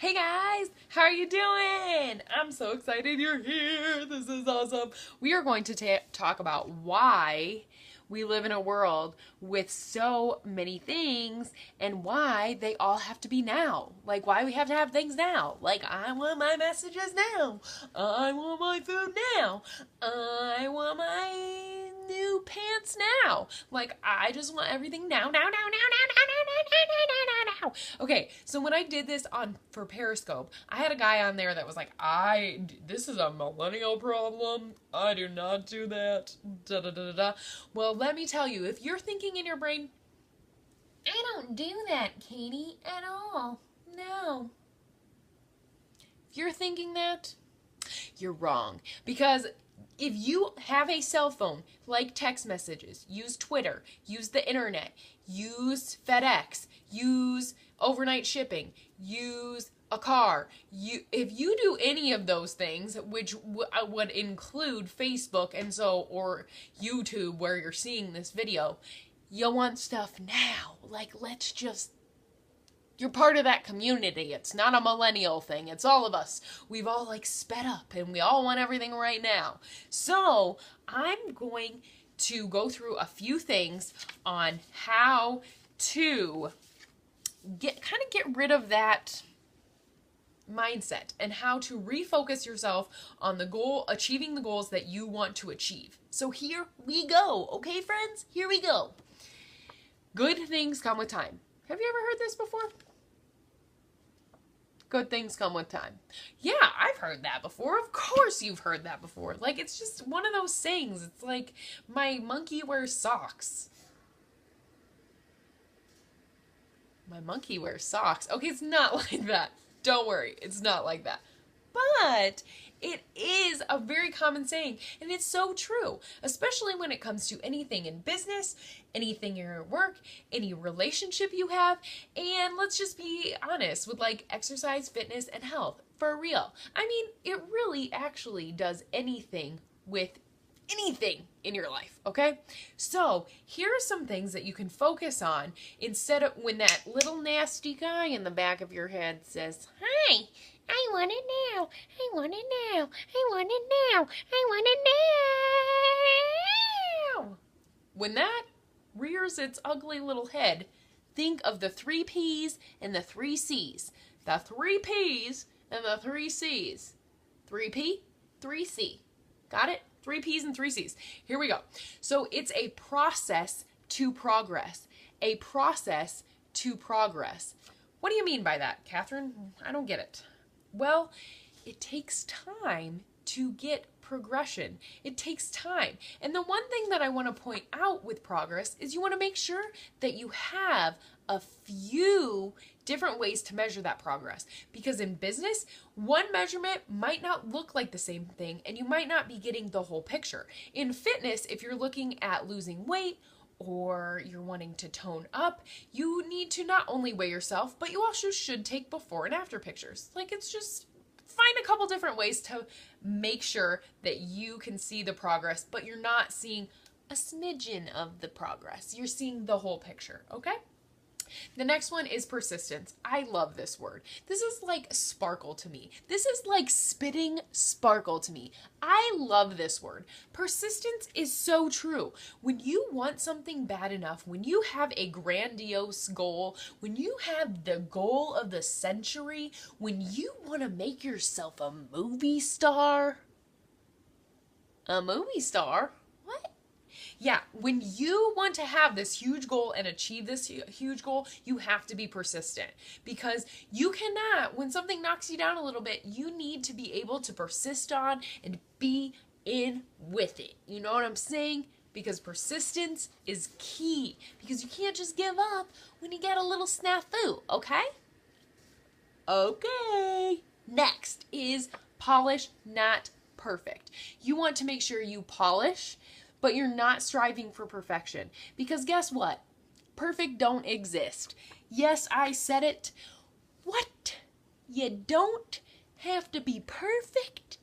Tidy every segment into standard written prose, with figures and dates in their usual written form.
Hey guys, how are you doing? I'm so excited you're here. This is awesome. We are going to talk about why we live in a world with so many things and why they all have to be now. Like, why we have to have things now. Like, I want my messages now. I want my food now. I want my new pants now. Like, I just want everything now, now, now, now, now, now, now, now, now, now, now. Okay, so when I did this for Periscope, I had a guy on there that was like, this is a millennial problem. I do not do that. Da da da da. Well, let me tell you, if you're thinking in your brain, I don't do that, Katie, at all. No. If you're thinking that, you're wrong. Because if you have a cell phone, like text messages, use Twitter, use the internet, use FedEx, use overnight shipping, use a car. If you do any of those things, which would include Facebook or YouTube where you're seeing this video, you want stuff now. Like, you're part of that community. It's not a millennial thing. It's all of us. We've all sped up and we all want everything right now. So I'm going to go through a few things on how to get rid of that mindset and how to refocus yourself on achieving the goals that you want to achieve. So here we go. Okay, friends? Here we go. Good things come with time. Have you ever heard this before? Good things come with time. Yeah, I've heard that before. Of course you've heard that before. Like, it's just one of those sayings. It's like, my monkey wears socks. My monkey wears socks. Okay, it's not like that. Don't worry, it's not like that. But it is a very common saying, and it's so true, especially when it comes to anything in business, anything in your work, any relationship you have, and let's just be honest with exercise, fitness, and health. For real. I mean, it really actually does anything with anything in your life, okay? So here are some things that you can focus on instead of when that little nasty guy in the back of your head says, "Hi, I want it now, I want it now, I want it now, I want it now." When that rears its ugly little head, think of the 3 P's and the 3 C's. The 3 P's and the 3 C's. 3P, 3C. Got it? 3 P's and 3 C's. Here we go. So it's a process to progress. A process to progress. What do you mean by that, Catherine? I don't get it. Well, it takes time to get progression. It takes time. And the one thing that I want to point out with progress is you want to make sure that you have a few different ways to measure that progress. Because in business, one measurement might not look like the same thing and you might not be getting the whole picture. In fitness, if you're looking at losing weight or you're wanting to tone up, you need to not only weigh yourself, but you also should take before and after pictures. It's just find a couple different ways to make sure that you can see the progress, but you're not seeing a smidgen of the progress. You're seeing the whole picture, okay? The next one is persistence. I love this word. This is like sparkle to me. This is like spitting sparkle to me. I love this word. Persistence is so true. When you want something bad enough, when you have a grandiose goal, when you have the goal of the century, when you want to make yourself a movie star. A movie star? What? Yeah, when you want to have this huge goal and achieve this huge goal, you have to be persistent because you cannot, when something knocks you down a little bit, you need to be able to persist on and be in with it. You know what I'm saying? Because persistence is key because you can't just give up when you get a little snafu, okay? Okay. Next is polish, not perfect. You want to make sure you polish, but you're not striving for perfection. Because guess what? Perfect don't exist. Yes, I said it. What? You don't have to be perfect?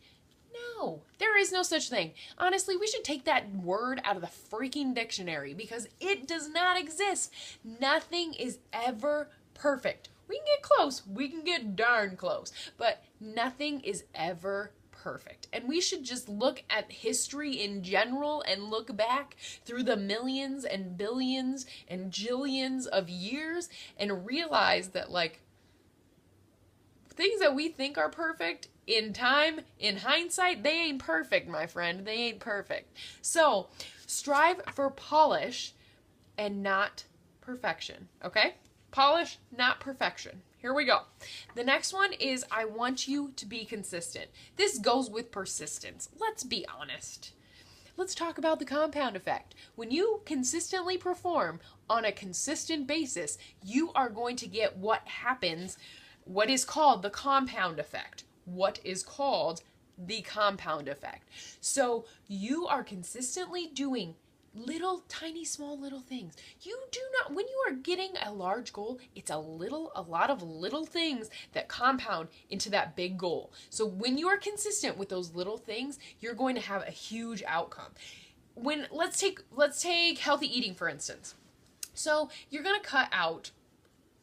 No, there is no such thing. Honestly, we should take that word out of the freaking dictionary because it does not exist. Nothing is ever perfect. We can get close. We can get darn close. But nothing is ever perfect. And we should just look at history in general and look back through the millions and billions and jillions of years and realize that, like, things that we think are perfect in time, in hindsight, they ain't perfect, my friend. They ain't perfect. So strive for polish and not perfection, okay? Polish, not perfection. Here we go. The next one is I want you to be consistent. This goes with persistence. Let's be honest. Let's talk about the compound effect. When you consistently perform on a consistent basis, you are going to get what is called the compound effect. What is called the compound effect. So you are consistently doing little, tiny, small little things. You do not, when you are getting a large goal, it's a lot of little things that compound into that big goal. So when you are consistent with those little things, you're going to have a huge outcome. Let's take healthy eating, for instance. So you're going to cut out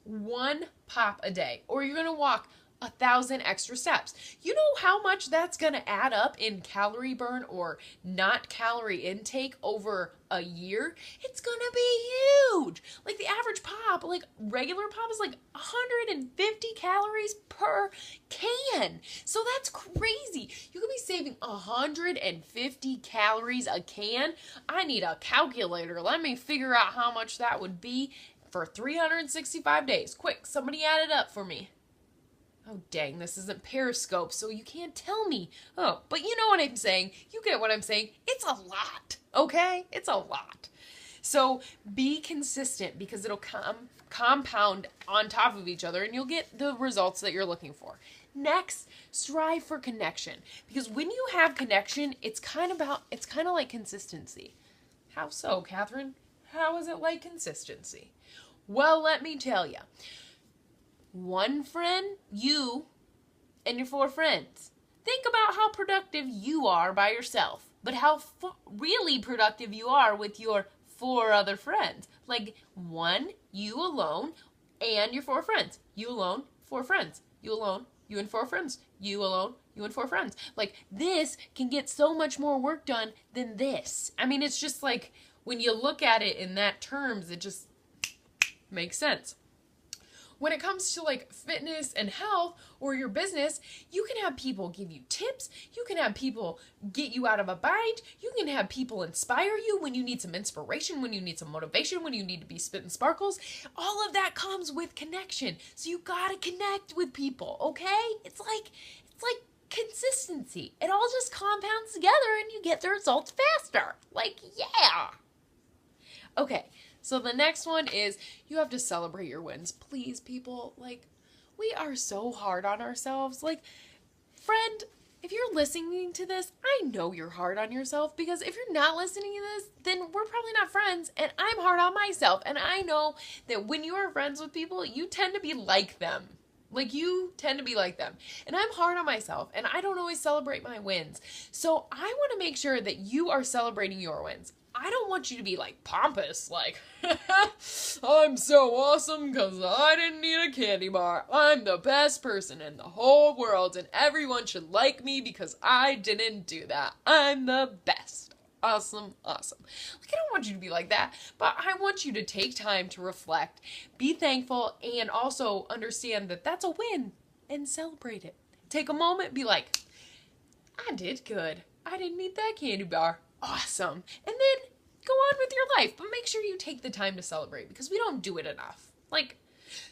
1 pop a day, or you're going to walk 1,000 extra steps. You know how much that's going to add up in calorie burn or not calorie intake over a year? It's going to be huge. Like the average pop, like regular pop is like 150 calories per can. So that's crazy. You could be saving 150 calories a can. I need a calculator. Let me figure out how much that would be for 365 days. Quick, somebody add it up for me. Oh, dang, this isn't Periscope, so you can't tell me. Oh, but you know what I'm saying. You get what I'm saying. It's a lot, okay? It's a lot. So be consistent because it'll compound on top of each other and you'll get the results that you're looking for. Next, strive for connection. Because when you have connection, it's kind of like consistency. How so, Catherine? How is it like consistency? Well, let me tell you. One friend, you, and your 4 friends. Think about how productive you are by yourself, but how really productive you are with your 4 other friends. Like 1, you alone, and your 4 friends. You alone, 4 friends. You alone, you and 4 friends. You alone, you and 4 friends. Like this can get so much more work done than this. I mean, it's just like when you look at it in that terms, it just makes sense. When it comes to like fitness and health or your business, you can have people give you tips. You can have people get you out of a bind. You can have people inspire you when you need some inspiration, when you need some motivation, when you need to be spitting sparkles. All of that comes with connection. So you gotta connect with people, okay? It's like consistency. It all just compounds together and you get the results faster. Like, yeah. Okay. So the next one is you have to celebrate your wins. Please, people, like, we are so hard on ourselves. Like, friend, if you're listening to this, I know you're hard on yourself because if you're not listening to this, then we're probably not friends and I'm hard on myself. And I know that when you are friends with people, you tend to be like them. Like, you tend to be like them. And I'm hard on myself and I don't always celebrate my wins. So I want to make sure that you are celebrating your wins. I don't want you to be like pompous, like, I'm so awesome because I didn't need a candy bar. I'm the best person in the whole world and everyone should like me because I didn't do that. I'm the best. Awesome, awesome. Like, I don't want you to be like that, but I want you to take time to reflect, be thankful, and also understand that that's a win and celebrate it. Take a moment, be like, I did good. I didn't need that candy bar. Awesome. And then go on with your life, but make sure you take the time to celebrate because we don't do it enough. Like,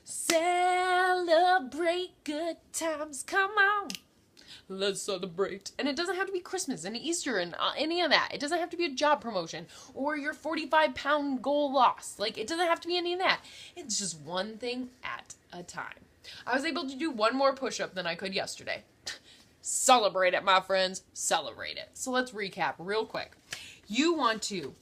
celebrate good times. Come on. Let's celebrate. And it doesn't have to be Christmas and Easter and any of that. It doesn't have to be a job promotion or your 45-pound goal loss. Like, it doesn't have to be any of that. It's just one thing at a time. I was able to do 1 more push-up than I could yesterday. Celebrate it, my friends. Celebrate it. So let's recap real quick. You want to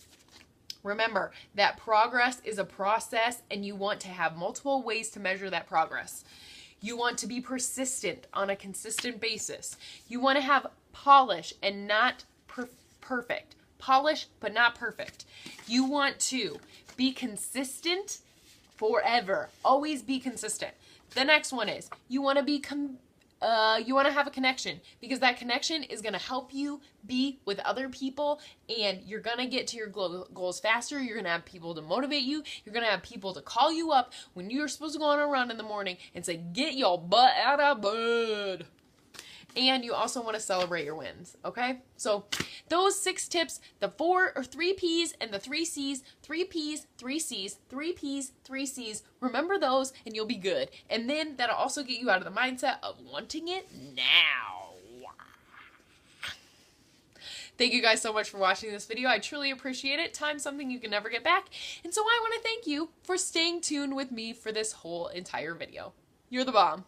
remember that progress is a process and you want to have multiple ways to measure that progress. You want to be persistent on a consistent basis. You want to have polish and not perfect. Polish, but not perfect. You want to be consistent forever. Always be consistent. The next one is you want to be you want to have a connection, because that connection is going to help you be with other people, and you're going to get to your goals faster. You're going to have people to motivate you. You're going to have people to call you up when you're supposed to go on a run in the morning and say, get your butt out of bed. And you also want to celebrate your wins, okay? So those 6 tips, the 3 P's and the 3 C's, 3 P's, 3 C's, 3 P's, 3 C's. Remember those and you'll be good. And then that'll also get you out of the mindset of wanting it now. Thank you guys so much for watching this video. I truly appreciate it. Time's something you can never get back. And so I want to thank you for staying tuned with me for this whole entire video. You're the bomb.